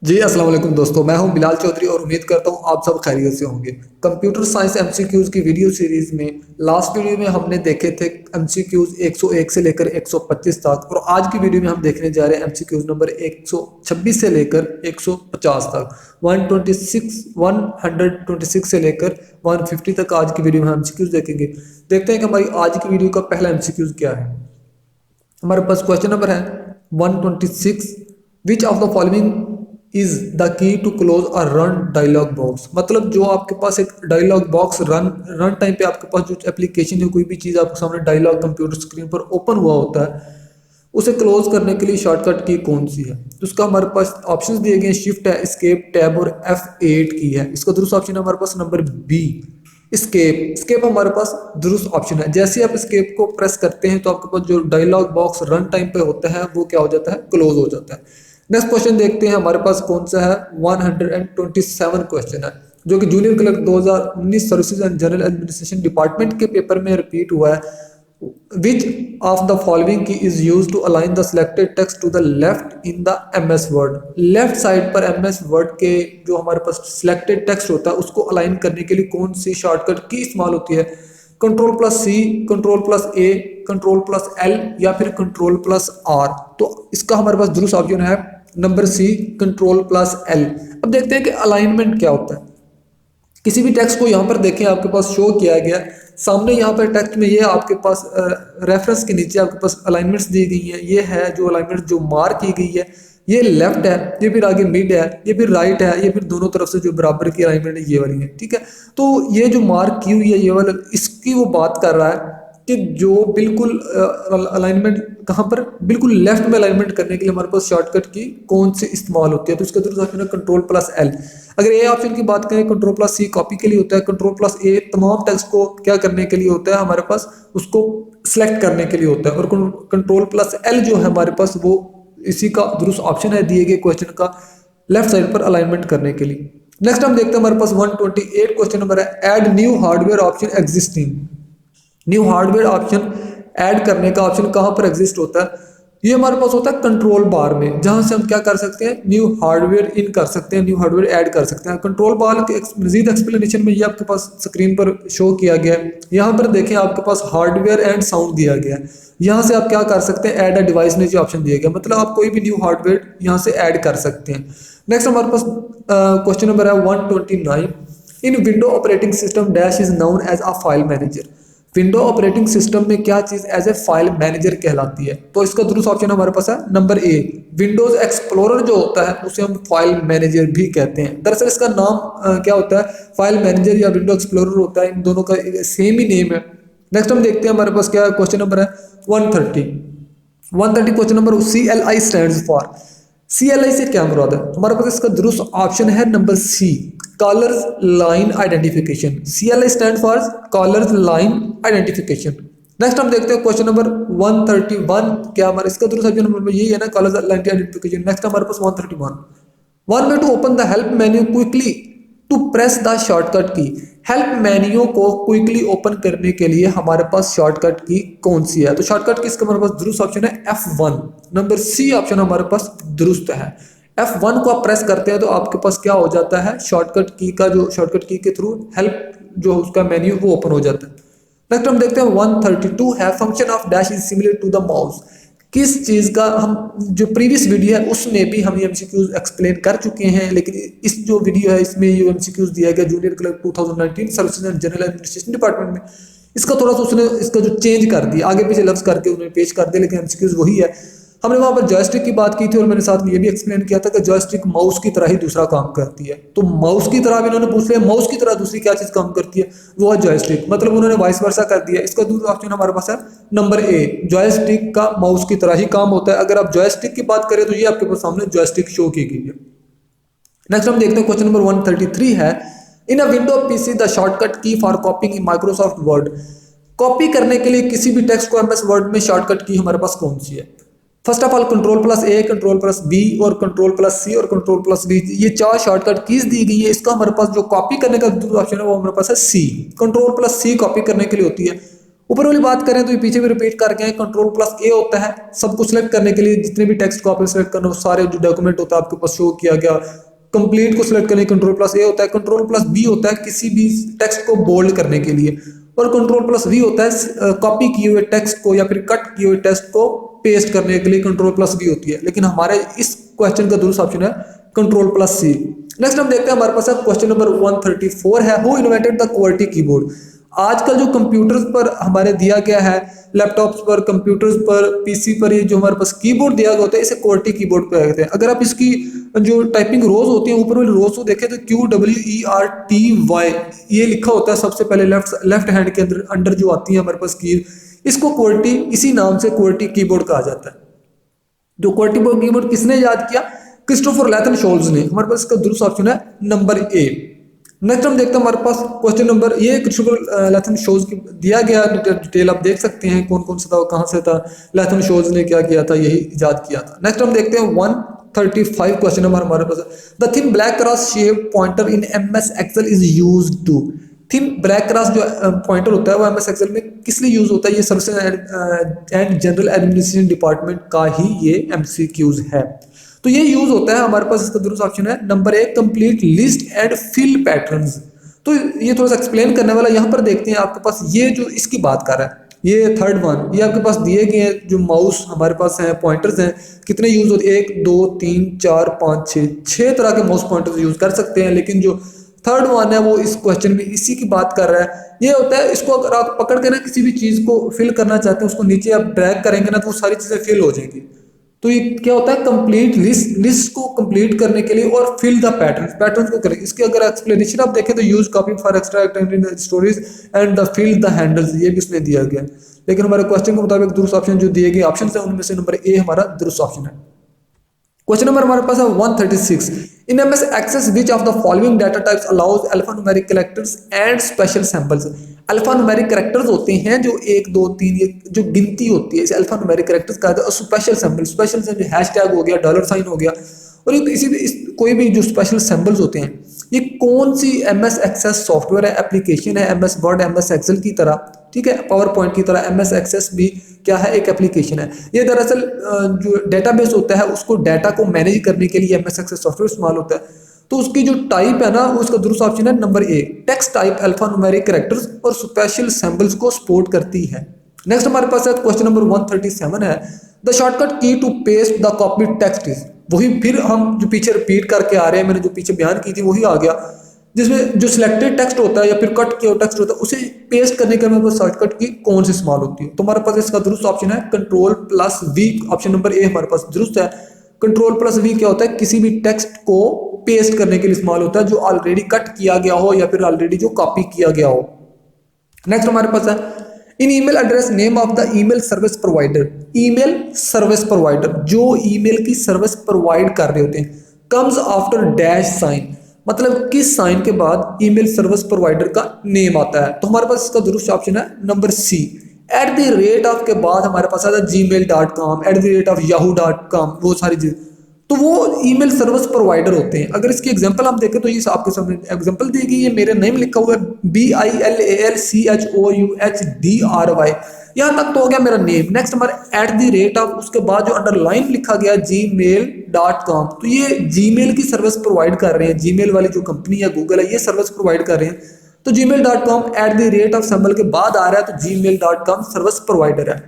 जी अस्सलाम वालेकुम दोस्तों, मैं हूं बिलाल चौधरी और उम्मीद करता हूं आप सब खैरियत से होंगे। कंप्यूटर साइंस एमसीक्यूज की वीडियो सीरीज में लास्ट वीडियो में हमने देखे थे एमसीक्यूज 101 से लेकर 125 तक, और आज की वीडियो में हम देखने जा रहे हैं एमसीक्यूज नंबर 126 से लेकर 150 तक। 126 से लेकर 150 तक आज की वीडियो में हम एमसीक्यूज देखेंगे। देखते हैं कि हमारी आज की वीडियो का पहला एमसीक्यूज क्या है। हमारे पास क्वेश्चन नंबर है 126, which of the following is the key to close a run dialog box. मतलब जो आपके पास एक डायलॉग बॉक्स रन टाइम पे आपके पास जो एप्लीकेशन है, कोई भी चीज़ आपके सामने डायलॉग कंप्यूटर स्क्रीन पर ओपन हुआ होता है, उसे क्लोज करने के लिए शॉर्टकट की कौन सी है। तो उसका हमारे पास ऑप्शंस दिए गए हैं, शिफ्ट है, एस्केप, टैब और F8 की है। इसका दुरुस्त ऑप्शन है हमारे पास नंबर बी, स्केप। स्केप हमारे पास दुरुस्त ऑप्शन है। जैसे आप स्केप को प्रेस करते हैं तो आपके पास जो डायलॉग बॉक्स रन टाइम पे होता है वो क्या हो जाता है, क्लोज हो जाता है। नेक्स्ट क्वेश्चन देखते हैं हमारे पास कौन सा है। 127 क्वेश्चन है जो कि junior clerk 2019 services and general administration department के पेपर में रिपीट हुआ है। Which of the following key is used to align the selected text to the left in the MS Word? Left side पर MS Word के जो हमारे पास selected text होता है उसको अलाइन करने के लिए कौन सी शॉर्टकट की इस्तेमाल होती है। Ctrl+C, Ctrl+A, Ctrl+L या फिर Ctrl+R। तो इसका हमारे पास दुरुस्त ऑप्शन है नंबर सी, Ctrl+L। अब देखते हैं कि अलाइनमेंट क्या होता है। किसी भी टेक्स्ट को यहाँ पर देखें, आपके पास शो किया गया सामने, यहाँ पर टेक्स्ट में ये आपके पास रेफरेंस के नीचे आपके पास अलाइनमेंट्स दी गई हैं। ये है जो अलाइनमेंट जो मार्क की गई है, ये लेफ्ट है, ये फिर आगे मिड है, ये फिर राइट है, ये फिर दोनों तरफ से जो बराबर की अलाइनमेंट है ये वाली है। ठीक है, तो ये जो मार्क की हुई है ये वाला, इसकी वो बात कर रहा है कि जो बिल्कुल अलाइनमेंट कहाँ पर बिल्कुल लेफ्ट में अलाइनमेंट करने के लिए हमारे पास शॉर्टकट की कौन सी इस्तेमाल होती है। तो इसका दुरुस्त ऑप्शन है Ctrl+L। अगर ए ऑप्शन की बात करें, Ctrl+C कॉपी के लिए होता है, Ctrl+A तमाम टेक्स्ट को क्या करने के लिए होता है, हमारे पास उसको सिलेक्ट करने के लिए होता है, और Ctrl+L जो है हमारे पास वो इसी का दुरुस्त ऑप्शन है दिए गए क्वेश्चन का लेफ्ट साइड पर अलाइनमेंट करने के लिए। नेक्स्ट हम देखते हैं हमारे पास 128 क्वेश्चन नंबर है, add new hardware option existing. New hardware option add करने का ऑप्शन कहाँ पर एग्जिस्ट होता है, ये हमारे पास होता है कंट्रोल बार में, जहां से हम क्या कर सकते हैं, न्यू हार्डवेयर इन कर सकते हैं, न्यू हार्डवेयर ऐड कर सकते हैं। कंट्रोल बार के मजीद एक्सप्लेनेशन में ये आपके पास स्क्रीन पर शो किया गया है। यहाँ पर देखें आपके पास हार्डवेयर एंड साउंड दिया गया है। यहाँ से आप क्या कर सकते हैं, ऐड अ डिवाइस नीचे ऑप्शन दिया गया, मतलब आप कोई भी न्यू हार्डवेयर यहाँ से ऐड कर सकते हैं। नेक्स्ट हमारे पास क्वेश्चन नंबर है 129, in window operating system dash is known as a file manager. Window operating system में क्या चीज एज ए फाइल मैनेजर कहलाती है। तो इसका दुरुस्त ऑप्शन हमारे पास है नंबर ए, विंडोज एक्सप्लोरर जो होता है उसे हम फाइल मैनेजर भी कहते हैं। दरअसल इसका नाम क्या होता है, फाइल मैनेजर या विंडो एक्सप्लोरर होता है, इन दोनों का सेम ही नेम है। नेक्स्ट हम देखते हैं हमारे पास क्या क्वेश्चन नंबर है 130 question number, CLI stands for. CLI से क्या मुराद है, हमारे पास इसका दुरुस्त ऑप्शन है number C, callers line identification. CLI stand for callers line identification. Next हम देखते हैं क्वेश्चन नंबर 131, क्या हमारा इसका दुरुस्त ऑप्शन नंबर यही है ना, कॉलर्स लाइन आइडेंटिफिकेशन। नेक्स्ट हमारे पास 131, one way to open the help menu quickly to press the shortcut key. Help menu quickly क्विकली ओपन करने के लिए हमारे पास शॉर्टकट की कौन सी है। तो शॉर्टकट की इसका हमारे पास दुरुस्त ऑप्शन है F1, नंबर सी ऑप्शन हमारे पास दुरुस्त है। F1 को आप प्रेस करते हैं तो आपके पास क्या हो जाता है, शॉर्टकट की का जो शॉर्टकट की के थ्रू हेल्प जो उसका मेन्यू वो ओपन हो जाता है। नेक्स्ट हम देखते हैं 132 है, function of dash is similar to the mouse. किस चीज़ का, हम जो प्रीवियस वीडियो है उसमें भी हम एमसीक्यूज एक्सप्लेन कर चुके हैं, लेकिन इस जो वीडियो है इसमें ये एमसीक्यूज दिया गया junior clerk 2019 services and general administration department में, इसका थोड़ा सा उसने इसका जो चेंज कर दिया, आगे पीछे लफ्ज करके उन्होंने पेश कर दिया, लेकिन एमसीक्यूज वही है। हमने वहां पर जॉयस्टिक की बात की थी और मैंने साथ में ये भी एक्सप्लेन किया था कि जॉयस्टिक माउस की तरह ही दूसरा काम करती है। तो माउस की तरह भी इन्होंने पूछ लिया, माउस की तरह दूसरी क्या चीज काम करती है, वो है जॉयस्टिक, मतलब उन्होंने वाइस वर्सा कर दिया। इसका दूसरा ऑप्शन हमारे पास है नंबर ए, जॉयस्टिक का माउस की तरह ही काम होता है। अगर आप जॉयस्टिक की बात करें तो ये आपके पास सामने जॉयस्टिक शो की गई है। नेक्स्ट हम देखते हैं क्वेश्चन नंबर 133 है, in a window PC the shortcut key for copying in Microsoft Word. Copy करने के लिए किसी भी टेक्स्ट को MS वर्ड में शॉर्टकट की हमारे पास कौन सी है। First of all Ctrl+A, Ctrl+B और Ctrl+C और Ctrl+V, ये चार शॉर्टकट कीज दी गई है। इसका हमारे पास जो कॉपी करने का ऑप्शन है वो हमारे पास है C, Ctrl+C कॉपी करने के लिए होती है। ऊपर वाली बात करें तो ये पीछे भी रिपीट करके हैं, कंट्रोल प्लस ए होता है सबको सिलेक्ट करने के लिए, जितने भी टेक्स्ट को आपने सिलेक्ट करना, सारे जो डॉक्यूमेंट होता है आपके पास शो किया गया, कंप्लीट को सिलेक्ट करने कंट्रोल प्लस ए होता है। कंट्रोल प्लस बी होता है किसी भी टेक्स्ट को बोल्ड करने के लिए, और कंट्रोल प्लस वी होता है कॉपी किए हुए टेक्स्ट को या फिर कट किए हुए टेक्स्ट को पेस्ट करने के लिए कंट्रोल प्लस वी होती है। लेकिन हमारे इस क्वेश्चन का दुरुस्त ऑप्शन है कंट्रोल प्लस सी। नेक्स्ट हम देखते हैं हमारे पास क्वेश्चन नंबर 134 है, who invented the QWERTY keyboard. आजकल जो कंप्यूटर्स पर हमारे दिया गया है, लैपटॉप्स पर, कंप्यूटर्स पर, पीसी पर, ये जो हमारे पास कीबोर्ड दिया गया होता है इसे क्वर्टी कीबोर्ड कहते हैं। अगर आप इसकी जो टाइपिंग रोज होती है ऊपर वाली रोज को देखें तो QWERTY ये लिखा होता है सबसे पहले लेफ्ट हैंड के अंदर जो आती है हमारे पास की, इसको क्वर्टी, इसी नाम से क्वर्टी कीबोर्ड कहा जाता है। जो क्वर्टी कीबोर्ड किसने याद किया? क्रिस्टोफर लैथन शोल्स ने। हमारे पास इसका दुरुस्त ऑप्शन है नंबर ए। नेक्स्ट हम देखते हैं हमारे पास क्वेश्चन नंबर, ये क्रिस्टोफर लैथन शोल्स की दिया गया डिटेल आप देख सकते हैं कौन कौन सा था, कहां से था, लैथन शोल्स ने क्या किया था, यही इजाद किया था। नेक्स्ट हम देखते हैं 135 क्वेश्चन नंबर हमारे पास, the thin black cross shape pointer in MS Excel is used to. Thin black cross जो पॉइंटर होता है वो MS Excel में किस लिए यूज होता है? ये service and general administration department का ही ये MCQs है। तो ये यूज होता है हमारे पास, इसका दुरुस्त ऑप्शन है number A, complete list and fill patterns. तो ये थोड़ा सा एक्सप्लेन करने वाला यहाँ पर देखते हैं आपके पास, ये जो इसकी बात कर रहा है, ये थर्ड वन, ये आपके पास दिए गए हैं जो माउस हमारे पास हैं, पॉइंटर्स हैं, कितने यूज होते हैं? 1 2 3 4 5 6 तरह के माउस पॉइंटर्स यूज कर सकते हैं। लेकिन जो थर्ड वन है वो इस क्वेश्चन में इसी की बात कर रहा है। ये होता है, इसको अगर आप पकड़ के ना किसी भी चीज को फिल करना चाहते हैं, उसको नीचे आप ड्रैग करेंगे ना तो वो सारी चीजें फिल हो जाएंगी। तो ये क्या होता है? कंप्लीट लिस्ट को कंप्लीट करने के लिए और फिल द पैटर्न्स को करें। इसके अगर एक्सप्लेनेशन आप देखें तो use copy for extra stories and the fill the handles, ये भी इसमें दिया गया है। लेकिन हमारे क्वेश्चन के मुताबिक दुरुस्त ऑप्शन जो दिए गए ऑप्शन है उनमें से नंबर ए हमारा दुरुस्त ऑप्शन है। क्वेश्चन नंबर हमारे पास है 136, इन MS Access which of the following data types allows alphanumeric characters and special symbols। Alphanumeric characters होते हैं जो 1 2 3 ये जो गिनती होती है इसे अल्फान्यूमेरिक कैरेक्टर्स कहा जाता है। और स्पेशल सिंबल हैशटैग हो गया, डॉलर साइन हो गया, और ये किसी भी कोई भी जो स्पेशल सिंबल्स होते हैं, ये कौन सी MS Access सॉफ्टवेयर है, एप्लीकेशन है, MS Word MS Excel की तरह, ठीक है, पावर पॉइंट की तरह MS Access भी क्या है? एक एप्लीकेशन है। ये दरअसल जो डेटाबेस होता है उसको डाटा को मैनेज करने के लिए MS Access सॉफ्टवेयर इस्तेमाल होता है। तो उसकी जो टाइप है ना, उसका दुरुस्त ऑप्शन है नंबर ए, टेक्स्ट टाइप अल्फान्यूमेरिक कैरेक्टर्स और स्पेशल सिंबल्स को सपोर्ट करती है। नेक्स्ट हमारे पास है क्वेश्चन नंबर 137 है, the shortcut key to paste the copy text is. वही फिर हम जो पीछे रिपीट करके आ रहे हैं, मैंने जो पीछे बयान की थी वही आ गया, जिसमें जो सिलेक्टेड टेक्स्ट होता है या फिर कट किया टेक्स्ट होता है उसे पेस्ट करने के लिए शॉर्टकट की कौन सी इस्तेमाल होती है? तो हमारे पास इसका दुरुस्त ऑप्शन है control plus V. Option number A हमारे पास दुरुस्त है। कंट्रोल प्लस वी क्या होता है? किसी भी टेक्स्ट को पेस्ट करने के लिए इस्तेमाल होता है जो ऑलरेडी कट किया गया हो या फिर ऑलरेडी जो कॉपी किया गया हो। नेक्स्ट हमारे पास है in email address name of the email service provider. Email service provider जो ईमेल की सर्विस प्रोवाइड कर रहे होते हैं कम्स आफ्टर डैश साइन, मतलब किस साइन के बाद ईमेल सर्विस प्रोवाइडर का नेम आता है? तो हमारे पास इसका दुरुस्त ऑप्शन है number C, at the rate of के बाद हमारे पास आता है gmail.com, eight the rate of yahoo.com, वो सारी चीज, तो वो ईमेल सर्विस प्रोवाइडर होते हैं। अगर इसकी एग्जांपल हम देखें तो ये आपके सामने एग्जांपल दी गई है, मेरा नेम लिखा हुआ है BILALCHOUHDRY, यहाँ तक तो हो गया मेरा नेम। नेक्स्ट हमारे एट द रेट ऑफ, उसके बाद जो अंडरलाइन लिखा गया gmail.com, तो ये जीमेल की सर्विस प्रोवाइड कर रहे हैं, जीमेल वाली जो कंपनी है गूगल है ये सर्विस प्रोवाइड कर रहे हैं। तो gmail.com eight the rate of symbol के बाद आ रहा है, तो gmail.com सर्विस प्रोवाइडर है।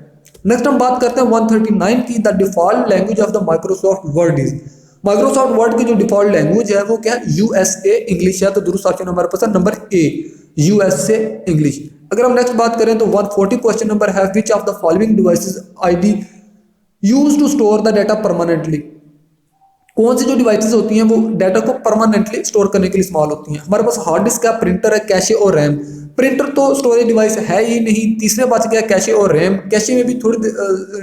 नेक्स्ट हम बात करते हैं 139 की, the default language of the Microsoft word is. Microsoft word की जो डिफॉल्ट लैंग्वेज है वो क्या है? USA इंग्लिश है। तो दुरुस्त ऑप्शन हमारे पास है नंबर ए, USA इंग्लिश। अगर हम नेक्स्ट बात करें तो 140 क्वेश्चन नंबर है, which of the following devices ID use to store the data permanently. कौन सी जो डिवाइसेस होती हैं वो डाटा को परमानेंटली स्टोर करने के लिए इस्तेमाल होती हैं? हमारे पास हार्ड डिस्क है, प्रिंटर है, कैशे और रैम। प्रिंटर तो स्टोरेज डिवाइस है ही नहीं, तीसरे बच गया कैशे और रैम। कैशे में भी थोड़ी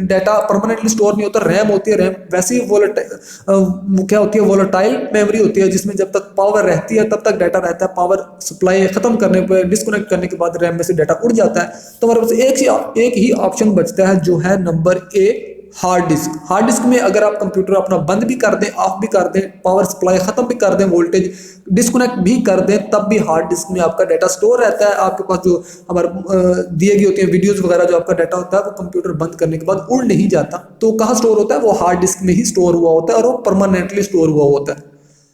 डाटा परमानेंटली स्टोर नहीं होता, रैम होती है। रैम वैसे ही क्या होती है? वोलेटाइल मेमोरी होती है, जिसमें जब तक पावर रहती है तब तक डाटा रहता है, पावर सप्लाई खत्म करने पर, डिस्कनेक्ट करने के बाद रैम में से डाटा उड़ जाता है। तो हमारे पास एक ही ऑप्शन बचता है जो है नंबर ए, हार्ड डिस्क में अगर आप कंप्यूटर अपना बंद भी कर दें, ऑफ भी कर दें, पावर सप्लाई खत्म भी कर दें, वोल्टेज डिस्कनेक्ट भी कर दें, तब भी हार्ड डिस्क में आपका डाटा स्टोर रहता है। आपके पास जो हमारे दिए गए होते हैं वीडियोस वगैरह, जो आपका डाटा होता है वो कंप्यूटर बंद करने के बाद उड़ नहीं जाता, तो कहाँ स्टोर होता है, वो हार्ड डिस्क में ही स्टोर हुआ होता है और वो परमानेंटली स्टोर हुआ होता है।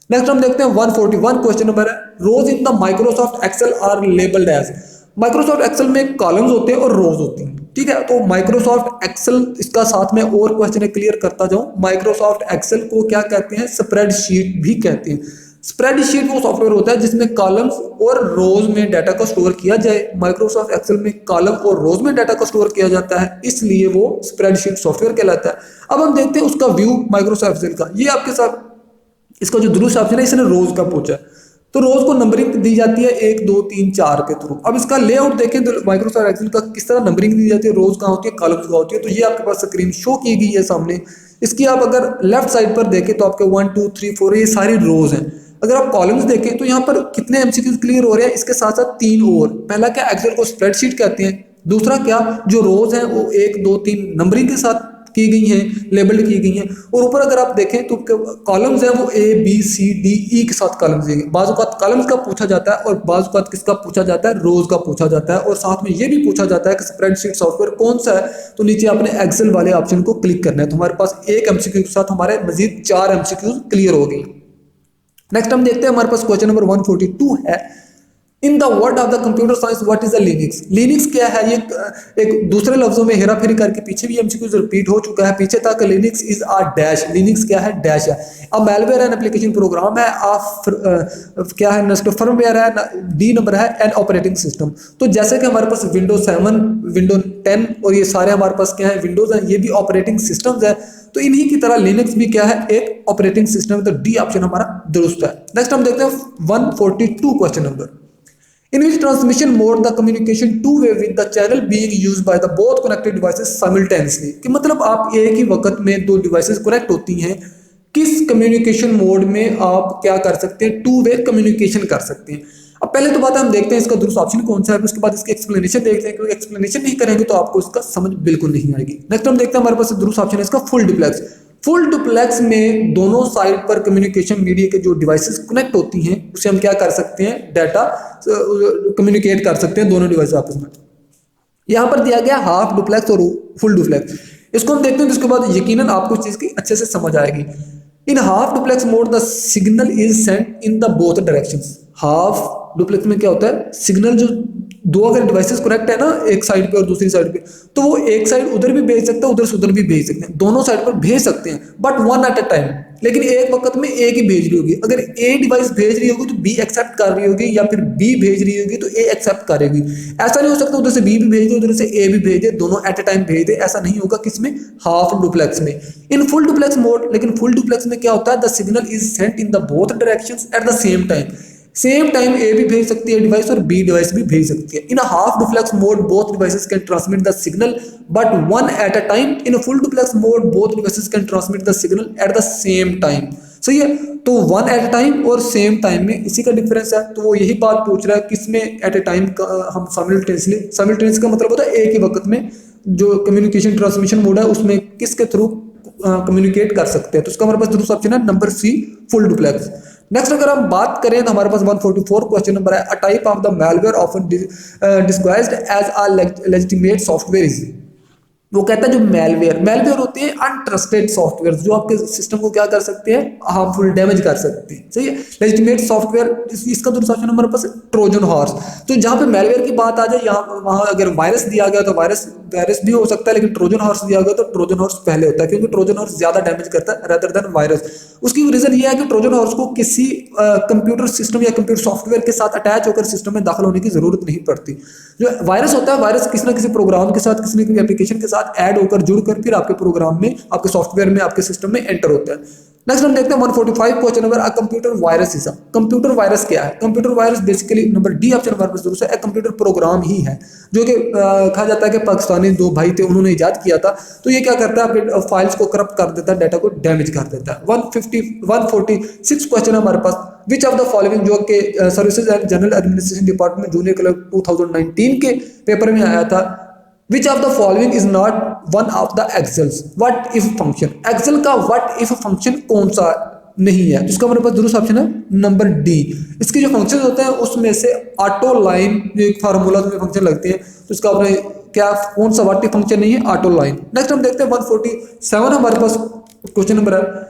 नेक्स्ट हम देखते हैं 141 क्वेश्चन नंबर है, rows in the Microsoft Excel are labelled as. Microsoft Excel में कॉलम्स होते हैं और रोज होती हैं, ठीक है। तो माइक्रोसॉफ्ट एक्सेल, इसका साथ में और क्वेश्चन क्लियर करता जाऊं, माइक्रोसॉफ्ट एक्सेल को क्या कहते हैं, स्प्रेडशीट भी कहते हैं। स्प्रेडशीट वो सॉफ्टवेयर होता है जिसमें कॉलम्स और रोज में डाटा को स्टोर किया जाए। माइक्रोसॉफ्ट एक्सेल में कॉलम और रोज में डाटा को स्टोर किया जाता है, इसलिए वो स्प्रेडशीट सॉफ्टवेयर कहलाता है। अब हम देखते हैं उसका व्यू माइक्रोसॉफ्ट एक्सेल का। ये आपके साथ इसका जो दूसरा ऑप्शन है, इसने रोज का पूछा, तो रोज को नंबरिंग दी जाती है 1 2 3 4 के थ्रू। अब इसका लेआउट देखें तो माइक्रोसॉफ्ट एक्सेल का किस तरह नंबरिंग दी जाती है, रोज कहाँ होती है, कॉलम्स कहाँ होती है। तो ये आपके पास स्क्रीन शो की गई है सामने। इसकी आप अगर लेफ्ट साइड पर देखें तो आपके 1 2 3 4 ये सारी रोज हैं। अगर आप कॉलम्स देखें तो यहाँ पर कितने एमसीक्यूज क्लियर हो रहे हैं, इसके साथ साथ 3 और। पहला क्या, एक्सेल को स्प्रेडशीट कहते हैं। दूसरा क्या, जो रोज हैं वो 1 2 3 नंबरिंग के साथ की गई हैं, लेबल्ड की गई हैं। और ऊपर अगर आप देखें तो कॉलम्स हैं वो A B C D E के साथ कॉलम्स दिए गए। बाज़-औक़ात कॉलम्स का पूछा जाता है और बाज़-औक़ात किसका पूछा जाता है, रोज का पूछा जाता है। और साथ में ये भी पूछा जाता है कि स्प्रेडशीट सॉफ्टवेयर कौन सा है, तो नीचे आपने एक्सेल वाले ऑप्शन को क्लिक करना है। तो हमारे पास एक एमसीक्यू के साथ हमारे मजीद 4 एमसीक्यूज क्लियर हो गई। नेक्स्ट हम देखते हैं, हमारे पास क्वेश्चन नंबर 142 है, in the word of the computer science what is the Linux. Linux क्या है, ये एक दूसरे लफ्जों में हेरा फेरी करके पीछे भी एमसीक्यूज रिपीट हो चुका है। पीछे तक Linux is a dash, Linux क्या है, डैश है। अब मेलवेयर एन एप्लीकेशन प्रोग्राम है, क्या है, नेक्स्ट फर्मवेयर है, डी नंबर है, एन ऑपरेटिंग सिस्टम। तो जैसे कि हमारे पास विंडोज 7 विंडोज 10 और ये सारे हमारे पास क्या है, विंडोज है, ये भी ऑपरेटिंग सिस्टम्स है। तो इन्हीं की तरह लिनक्स भी क्या है, एक ऑपरेटिंग सिस्टम। तो डी ऑप्शन हमारा दुरुस्त है। नेक्स्ट हम देखते हैं 142 question number, in which transmission mode the communication two-way with the channel being used by the both connected devices simultaneously। कि मतलब आप एक ही वक्त में दो डिवाइसेस कनेक्ट होती हैं, किस कम्युनिकेशन मोड में आप क्या कर सकते हैं, टू वे कम्युनिकेशन कर सकते हैं। अब पहले तो बात है, हम देखते हैं इसका दूसरा ऑप्शन कौन सा है, उसके बाद इसकी एक्सप्लेनेशन देखते हैं, क्योंकि एक्सप्लेनेशन नहीं करेंगे तो आपको इसका समझ बिल्कुल नहीं आएगी। नेक्स्ट हम देखते हैं, हमारे पास दूसरा ऑप्शन है इसका फुल डुप्लेक्स। फुल डुप्लेक्स में दोनों साइड पर कम्युनिकेशन मीडिया के जो डिवाइसेस कनेक्ट होती हैं, उसे हम क्या कर सकते हैं, डाटा कम्युनिकेट कर सकते हैं दोनों डिवाइस आपस में। यहाँ पर दिया गया हाफ डुप्लेक्स और फुल डुप्लेक्स, इसको हम देखते हैं, जिसके बाद यकीनन आपको इस चीज की अच्छे से समझ आएगी। In half duplex mode the signal is sent in the both directions. Half duplex में क्या होता है, सिग्नल जो दो अगर डिवाइसेस कनेक्ट है ना, एक साइड पे और दूसरी साइड पे, तो वो एक साइड उधर भी भेज सकता है, उधर से उधर भी भेज सकते हैं, दोनों साइड पर भेज सकते हैं, but one at a time. लेकिन एक वक्त में एक ही भेज रही होगी। अगर ए डिवाइस भेज रही होगी तो बी एक्सेप्ट कर रही होगी, या फिर बी भेज रही होगी तो ए एक्सेप्ट करेगी। ऐसा नहीं हो सकता उधर से बी भी भेज दे, उधर से ए भी भेज दे, दोनों एट अ टाइम भेज दे, ऐसा नहीं होगा किसमें, हाफ डुप्लेक्स में। इन फुल डुप्लेक्स मोड, लेकिन फुल डुप्लेक्स में क्या होता है, the signal is sent in the both directions at the same time. Same time A भी भेज सकती है डिवाइस और बी डिवाइस भी भेज सकती है। In a half duplex mode both devices can transmit the signal but one at a time. In a full duplex mode both devices can transmit the signal at the same time. सही है, तो one at a time और same time में इसी का difference है। तो वो यही बात पूछ रहा है, किसमें एट अ टाइम हम साइमल्टेनियसली, साइमल्टेनियस का मतलब होता है एक ही वक्त में जो कम्युनिकेशन ट्रांसमिशन मोड है उसमें किसके थ्रू कम्युनिकेट कर सकते हैं। तो इसका हमारे पास दूसरा ऑप्शन है number C, full duplex. Next अगर हम बात करें तो हमारे पास 144 क्वेश्चन नंबर है, a type of the malware often disguised as a legitimate software is. वो कहता है जो मैलवेयर होते हैं अनट्रस्टेड सॉफ्टवेयर, जो आपके सिस्टम को क्या कर सकते हैं, हार्मफुल डैमेज कर सकते हैं। सही है, लेजिटिमेट सॉफ्टवेयर, इसका दूसरा ऑप्शन हमारे पास ट्रोजन हॉर्स। तो जहाँ पे मैलवेयर की बात आ जाए, यहाँ वहाँ अगर वायरस दिया गया तो वायरस भी हो सकता है, लेकिन ट्रोजन हॉर्स दिया गया तो ट्रोजन हॉर्स पहले होता है, क्योंकि ट्रोजन हॉर्स ज्यादा डैमेज करता है रेदर देन वायरस। उसकी रीजन ये है कि ट्रोजन हॉर्स को किसी कंप्यूटर सिस्टम या कंप्यूटर सॉफ्टवेयर के साथ अटैच होकर सिस्टम में दाखिल होने की जरूरत नहीं पड़ती। जो वायरस होता है, वायरस किसी ना किसी प्रोग्राम के साथ, किसी न किसी एप्लीकेशन के साथ ऐड होकर, जुड़कर फिर आपके प्रोग्राम में, आपके सॉफ्टवेयर में, आपके सिस्टम में एंटर होता है। नेक्स्ट हम देखते हैं 145 question number, computer virus is. Computer virus क्या है? Computer virus basically number D option हमारे पास जरूर है, कंप्यूटर प्रोग्राम ही है, जो कि कहा जाता है कि पाकिस्तानी दो भाई थे, उन्होंने इजाद किया था। तो ये क्या करता है, आपके फाइल्स को करप्ट कर देता है, डाटा को डैमेज कर देता है। 146 क्वेश्चन हमारे पास, विच ऑफ द फॉलोइंग, जो कि services and general administration department junior clerk 2019 के पेपर में आया था, which of the following is not one of the Excel's what if function. Excel का व्हाट इफ फंक्शन कौन सा नहीं है, जिसका हमारे पास दुरुस्त ऑप्शन है नंबर डी। इसके जो फंक्शन होते हैं उसमें से ऑटो लाइन जो एक फार्मूला में फंक्शन लगती है, तो इसका आपने क्या कौन सा व्हाट इफ फंक्शन नहीं है, ऑटो लाइन। नेक्स्ट हम देखते हैं 147 हमारे पास क्वेश्चन नंबर है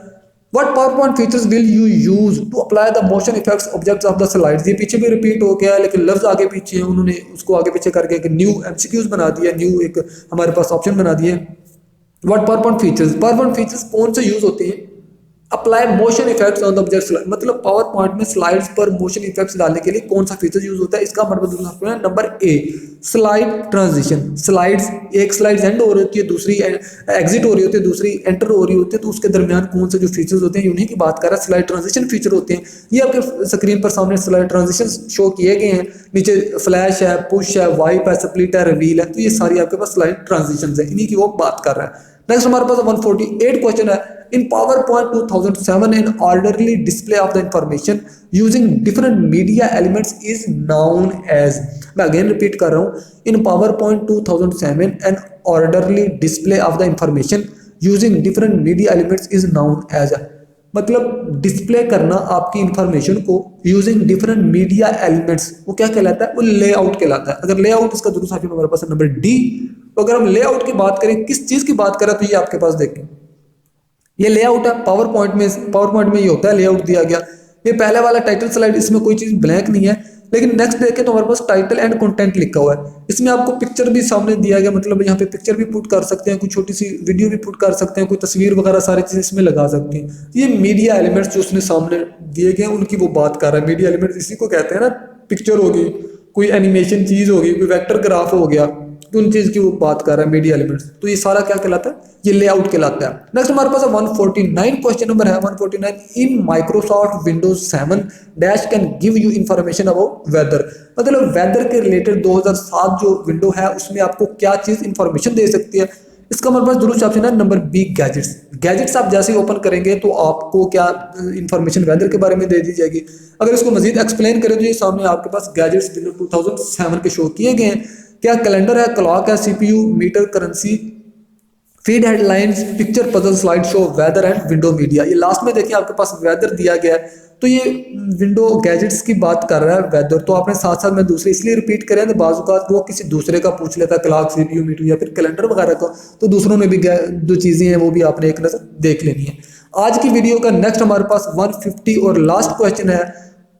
What PowerPoint features will you use to apply the motion effects objects of the slides। ये पीछे भी रिपीट हो गया है लेकिन लफ्ज आगे पीछे है, उन्होंने उसको आगे पीछे करके एक न्यू एमसीक्यूज बना दिया, न्यू एक हमारे पास ऑप्शन बना दिए। What PowerPoint features कौन से यूज होते हैं, apply motion effects on the object slide, मतलब पावर पॉइंट में स्लाइड्स पर मोशन इफेक्ट्स डालने के लिए कौन सा फीचर यूज होता है, इसका हमारे पास number A slide transition. Slides, एक स्लाइड एंड हो रही होती है, दूसरी एग्जिट हो रही होती है, दूसरी एंटर हो रही होती है, तो उसके दरमियान कौन से जो फीचर्स होते हैं उन्हीं की बात कर रहा है, स्लाइड ट्रांजिशन फीचर होते हैं। ये आपके स्क्रीन पर सामने स्लाइड ट्रांजिशन शो किए गए हैं, नीचे फ्लैश है, पुश है, वाइप है, स्प्लिट है, रिवील है, तो ये सारी आपके पास स्लाइड ट्रांजिशन है, इन्हीं की वो बात कर रहा है। नेक्स्ट हमारे पास 148 क्वेश्चन है, इन PowerPoint 2007 an orderly display of the information using different media elements is known as। मैं अगेन रिपीट कर रहा हूँ, इन PowerPoint 2007 an orderly display of the information using different media elements is known as। मतलब display करना आपकी information को using different media elements, वो क्या कहलाता है, वो लेआउट कहलाता है। अगर लेआउट इसका दुरुस्त ऑप्शन हमारे पास है नंबर डी। तो अगर हम लेआउट की बात करें, किस चीज की बात करें, तो ये आपके पास देखें, ये लेआउट है पावर पॉइंट में ये होता है, लेआउट दिया गया। ये पहले वाला टाइटल स्लाइड, इसमें कोई चीज ब्लैंक नहीं है, लेकिन नेक्स्ट देखें तो हमारे पास टाइटल एंड कंटेंट लिखा हुआ है, इसमें आपको पिक्चर भी सामने दिया गया, मतलब यहाँ पे पिक्चर भी पुट कर सकते हैं, कोई छोटी सी वीडियो भी पुट कर सकते हैं, कोई तस्वीर वगैरह सारी चीजें इसमें लगा सकते हैं। ये मीडिया एलिमेंट्स जो उसने सामने दिए गए उनकी वो बात कर रहा है। मीडिया एलिमेंट्स इसी को कहते हैं ना, पिक्चर होगी, कोई एनिमेशन चीज होगी, कोई वेक्टर ग्राफ हो गया, तो उन चीज की वो बात कर रहा है मीडिया एलिमेंट्स। तो ये सारा क्या कहलाता है, ये लेआउट कहलाता है। नेक्स्ट हमारे पास 149 क्वेश्चन नंबर है 149, in Microsoft Windows 7 dash can give you information about whether. मतलब वेदर के रिलेटेड 2007 जो विंडो है उसमें आपको क्या चीज इंफॉर्मेशन दे सकती है, इसका हमारे पास दुरुस्त ऑप्शन है नंबर बी गैजेट्स। गैजेट्स आप जैसे ही ओपन करेंगे तो आपको क्या इंफॉर्मेशन वेदर के बारे में दे दी जाएगी। अगर इसको मजीद एक्सप्लेन करें तो ये सामने आपके पास गैजेट्स विंडो 2007 के शो किए गए हैं। क्या कैलेंडर है, क्लॉक है, CPU, meter, currency, feed headlines, picture, puzzle, slide show, weather and window media. ये लास्ट में देखिए आपके पास वेदर दिया गया है, तो ये विंडो गैजेट्स की बात कर रहा है वेदर। तो आपने साथ साथ में दूसरे इसलिए रिपीट करें तो बाज़ वो किसी दूसरे का पूछ लेता है, क्लॉक, सीपीयू, मीटर या फिर कैलेंडर वगैरह का, तो दूसरों में भी जो चीज़ें हैं वो भी आपने एक नजर देख लेनी है। आज की वीडियो का नेक्स्ट हमारे पास 150 और लास्ट क्वेश्चन है,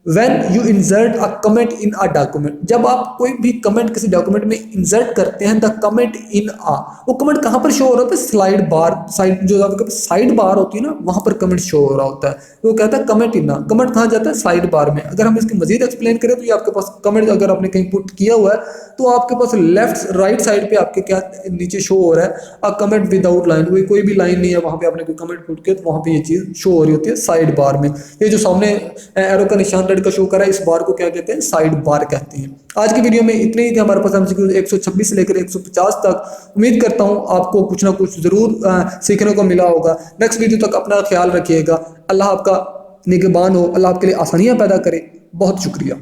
When you insert a comment in a document, जब आप कोई भी कमेंट किसी डॉक्यूमेंट में इंसर्ट करते हैं, द कमेंट इन आ, वो कमेंट कहाँ पर शो हो रहा होता है, स्लाइड बार, साइड जो आपके साइड बार होती है ना, वहां पर कमेंट शो हो रहा होता है, तो वो कहता है कमेंट इन आ। कमेंट कहाँ जाता है, साइड बार में। अगर हम इसकी मजीद एक्सप्लेन करें तो ये आपके पास कमेंट अगर आपने कहीं पुट किया हुआ है तो आपके पास लेफ्ट राइट साइड पे आपके क्या नीचे शो हो रहा है, अ कमेंट विदाउट लाइन, कोई भी लाइन नहीं है, वहां पे आपने कोई कमेंट पुट किया तो वहां पे ये चीज शो हो रही होती है साइड बार में। ये जो सामने एरो का निशान रेड का शो कर रहा है, इस बार को क्या कहते हैं, साइड बार कहते हैं। आज की वीडियो में इतने ही थे हमारे पास एमसीक्यू 126 से लेकर 150 तक। उम्मीद करता हूं आपको कुछ ना कुछ जरूर सीखने को मिला होगा। नेक्स्ट वीडियो तक अपना ख्याल रखिएगा। अल्लाह आपका निगहबान हो, अल्लाह आपके लिए आसानियां पैदा करे। बहुत शुक्रिया।